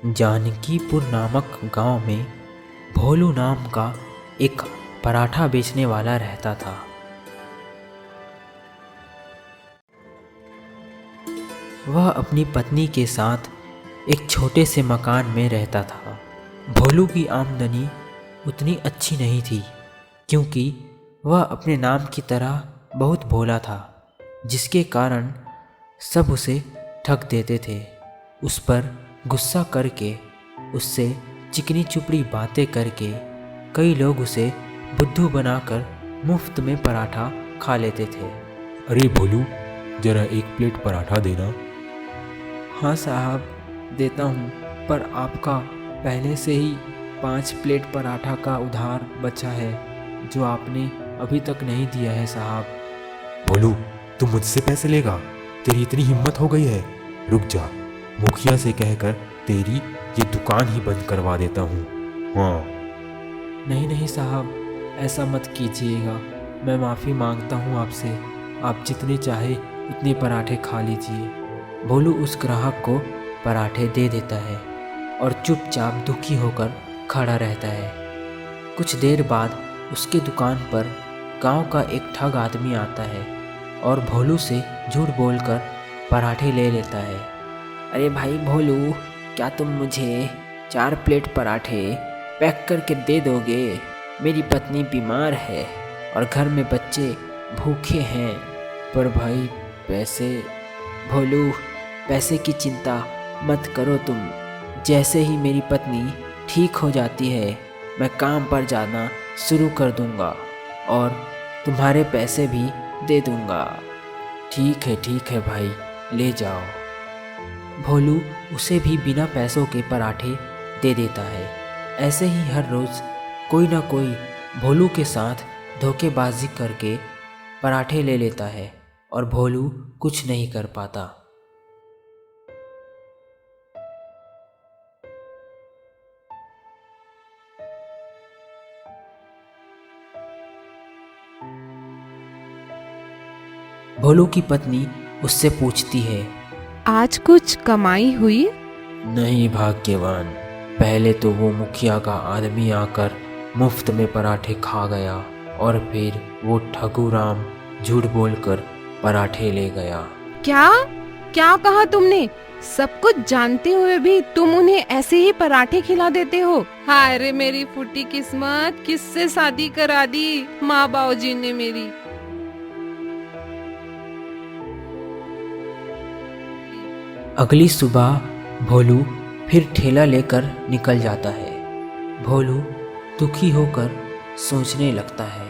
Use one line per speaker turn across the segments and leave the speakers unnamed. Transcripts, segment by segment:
जानकीपुर नामक गांव में भोलू नाम का एक पराठा बेचने वाला रहता था। वह अपनी पत्नी के साथ एक छोटे से मकान में रहता था। भोलू की आमदनी उतनी अच्छी नहीं थी क्योंकि वह अपने नाम की तरह बहुत भोला था, जिसके कारण सब उसे ठग देते थे। उस पर गुस्सा करके, उससे चिकनी चुपड़ी बातें करके कई लोग उसे बुद्धू बनाकर मुफ्त में पराठा खा लेते थे।
अरे भोलू, जरा एक प्लेट पराठा देना।
हाँ साहब, देता हूँ, पर आपका पहले से ही 5 प्लेट पराठा का उधार बचा है जो आपने अभी तक नहीं दिया है साहब।
भोलू, तू मुझसे पैसे लेगा? तेरी इतनी हिम्मत हो गई है? रुक जा, मुखिया से कहकर तेरी ये दुकान ही बंद करवा देता हूँ। हाँ।
नहीं नहीं साहब, ऐसा मत कीजिएगा। मैं माफ़ी मांगता हूँ आपसे। आप जितने चाहे उतने पराठे खा लीजिए। भोलू उस ग्राहक को पराठे दे देता है और चुपचाप दुखी होकर खड़ा रहता है। कुछ देर बाद उसकी दुकान पर गांव का एक ठग आदमी आता है और भोलू से झूठ बोलकर पराठे ले लेता है। अरे भाई भोलू, क्या तुम मुझे 4 प्लेट पराठे पैक करके दे दोगे? मेरी पत्नी बीमार है और घर में बच्चे भूखे हैं। पर भाई पैसे। भोलू, पैसे की चिंता मत करो तुम। जैसे ही मेरी पत्नी ठीक हो जाती है, मैं काम पर जाना शुरू कर दूंगा और तुम्हारे पैसे भी दे दूंगा। ठीक है भाई, ले जाओ। भोलू उसे भी बिना पैसों के पराठे दे देता है। ऐसे ही हर रोज़ कोई ना कोई भोलू के साथ धोखेबाजी करके पराठे ले लेता है और भोलू कुछ नहीं कर पाता। भोलू की पत्नी उससे पूछती है,
आज कुछ कमाई हुई?
नहीं भाग्यवान, पहले तो वो मुखिया का आदमी आकर मुफ्त में पराठे खा गया और फिर वो ठगू राम झूठ बोलकर पराठे ले गया।
क्या क्या कहा तुमने? सब कुछ जानते हुए भी तुम उन्हें ऐसे ही पराठे खिला देते हो? हाय रे मेरी फूटी किस्मत, किससे शादी करा दी माँ बाबूजी ने मेरी।
अगली सुबह भोलू फिर ठेला लेकर निकल जाता है। भोलू दुखी होकर सोचने लगता है,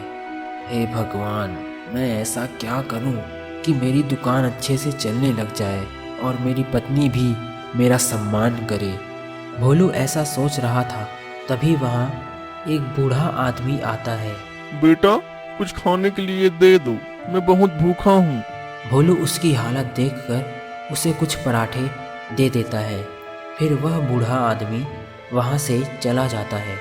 हे भगवान, मैं ऐसा क्या करूं कि मेरी दुकान अच्छे से चलने लग जाए और मेरी पत्नी भी मेरा सम्मान करे। भोलू ऐसा सोच रहा था, तभी वहाँ एक बूढ़ा आदमी आता है।
बेटा, कुछ खाने के लिए दे दो, मैं बहुत भूखा हूँ।
भोलू उसकी हालत देखकर उसे कुछ पराठे दे देता है। फिर वह बूढ़ा आदमी वहाँ से चला जाता है।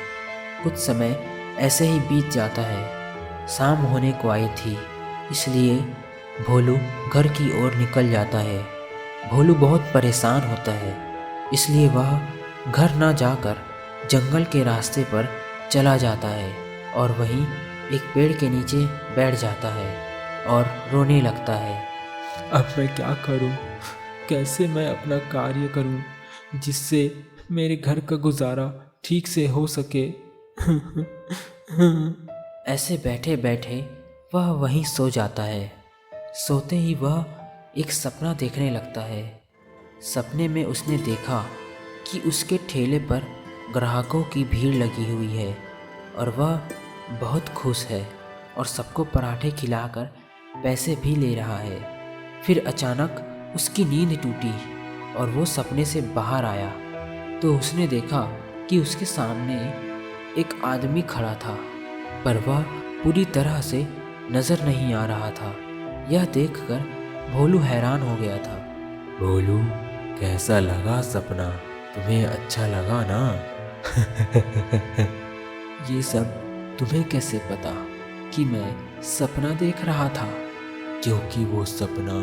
कुछ समय ऐसे ही बीत जाता है। शाम होने को आई थी, इसलिए भोलू घर की ओर निकल जाता है। भोलू बहुत परेशान होता है, इसलिए वह घर ना जाकर जंगल के रास्ते पर चला जाता है और वहीं एक पेड़ के नीचे बैठ जाता है और रोने लगता है। अब मैं क्या करूं? कैसे मैं अपना कार्य करूं जिससे मेरे घर का गुजारा ठीक से हो सके? ऐसे बैठे बैठे वह वहीं सो जाता है। सोते ही वह एक सपना देखने लगता है। सपने में उसने देखा कि उसके ठेले पर ग्राहकों की भीड़ लगी हुई है और वह बहुत खुश है और सबको पराठे खिलाकर पैसे भी ले रहा है। फिर अचानक उसकी नींद टूटी और वो सपने से बाहर आया तो उसने देखा कि उसके सामने एक आदमी खड़ा था, पर वह पूरी तरह से नज़र नहीं आ रहा था। यह देखकर भोलू हैरान हो गया था।
भोलू, कैसा लगा सपना? तुम्हें अच्छा लगा ना?
ये सब तुम्हें कैसे पता कि मैं सपना देख रहा था?
क्योंकि वो सपना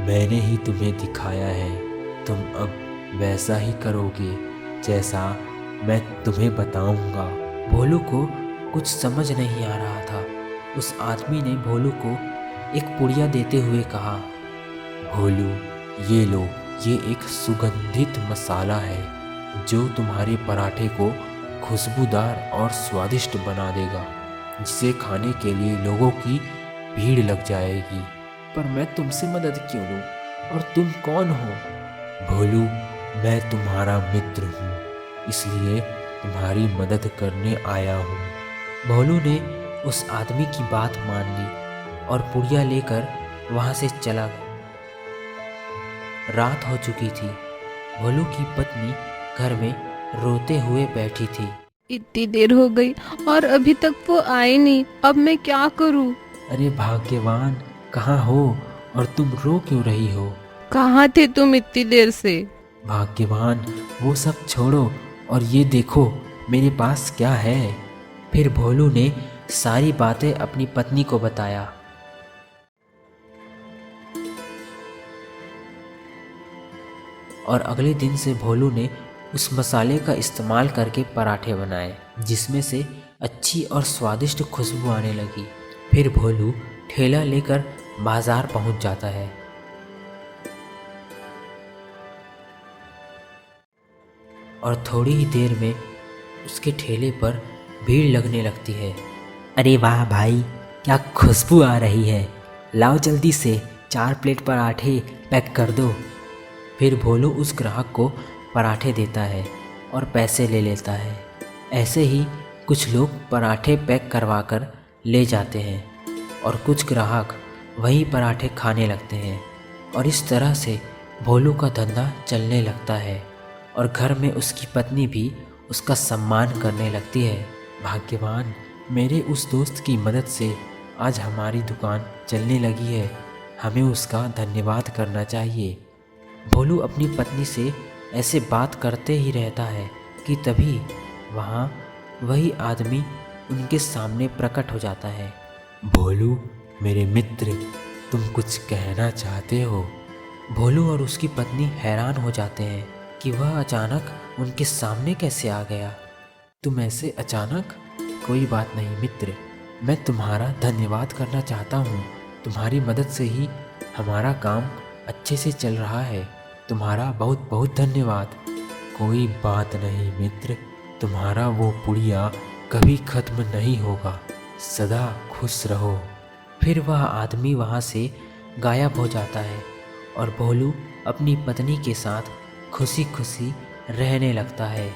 मैंने ही तुम्हें दिखाया है। तुम अब वैसा ही करोगे
जैसा मैं तुम्हें बताऊंगा। भोलू को कुछ समझ नहीं आ रहा था। उस आदमी ने भोलू को एक पुड़िया देते हुए कहा, भोलू ये लो, ये एक सुगंधित मसाला है जो तुम्हारे पराठे को खुशबूदार और स्वादिष्ट बना देगा, जिसे खाने के लिए लोगों की भीड़ लग जाएगी। पर मैं तुमसे मदद क्यों लूं? और तुम कौन हो? भोलू, मैं तुम्हारा मित्र हूँ, इसलिए तुम्हारी मदद करने आया हूँ। भोलू ने उस आदमी की बात मान ली और पुड़िया लेकर वहाँ से चला गया। रात हो चुकी थी। भोलू की पत्नी घर में रोते हुए बैठी थी।
इतनी देर हो गई और अभी तक वो आए नहीं, अब मैं क्या करूं?
अरे भाग्यवान, कहाँ हो और तुम रो क्यों रही हो?
कहाँ थे तुम इतनी देर से?
भाग्यवान, वो सब छोड़ो और ये देखो मेरे पास क्या है। फिर भोलू ने सारी बातें अपनी पत्नी को बताया। और अगले दिन से भोलू ने उस मसाले का इस्तेमाल करके पराठे बनाए, जिसमें से अच्छी और स्वादिष्ट खुशबू आने लगी। फिर भोलू ठेला लेकर बाजार पहुंच जाता है। और थोड़ी ही देर में उसके ठेले पर भीड़ लगने लगती है। अरे वाह भाई, क्या खुशबू आ रही है, लाओ जल्दी से 4 प्लेट पराठे पैक कर दो। फिर भोलू उस ग्राहक को पराठे देता है और पैसे ले लेता है। ऐसे ही कुछ लोग पराठे पैक करवाकर ले जाते हैं और कुछ ग्राहक वही पराठे खाने लगते हैं। और इस तरह से भोलू का धंधा चलने लगता है और घर में उसकी पत्नी भी उसका सम्मान करने लगती है। भाग्यवान, मेरे उस दोस्त की मदद से आज हमारी दुकान चलने लगी है, हमें उसका धन्यवाद करना चाहिए। भोलू अपनी पत्नी से ऐसे बात करते ही रहता है कि तभी वहाँ वही आदमी उनके सामने प्रकट हो जाता है। भोलू मेरे मित्र, तुम कुछ कहना चाहते हो? भोलू और उसकी पत्नी हैरान हो जाते हैं कि वह अचानक उनके सामने कैसे आ गया। तुम ऐसे अचानक? कोई बात नहीं मित्र, मैं तुम्हारा धन्यवाद करना चाहता हूँ। तुम्हारी मदद से ही हमारा काम अच्छे से चल रहा है। तुम्हारा बहुत बहुत धन्यवाद। कोई बात नहीं मित्र, तुम्हारा वो पुड़िया कभी खत्म नहीं होगा, सदा खुश रहो। फिर वह आदमी वहाँ से गायब हो जाता है और भोलू अपनी पत्नी के साथ खुशी खुशी रहने लगता है।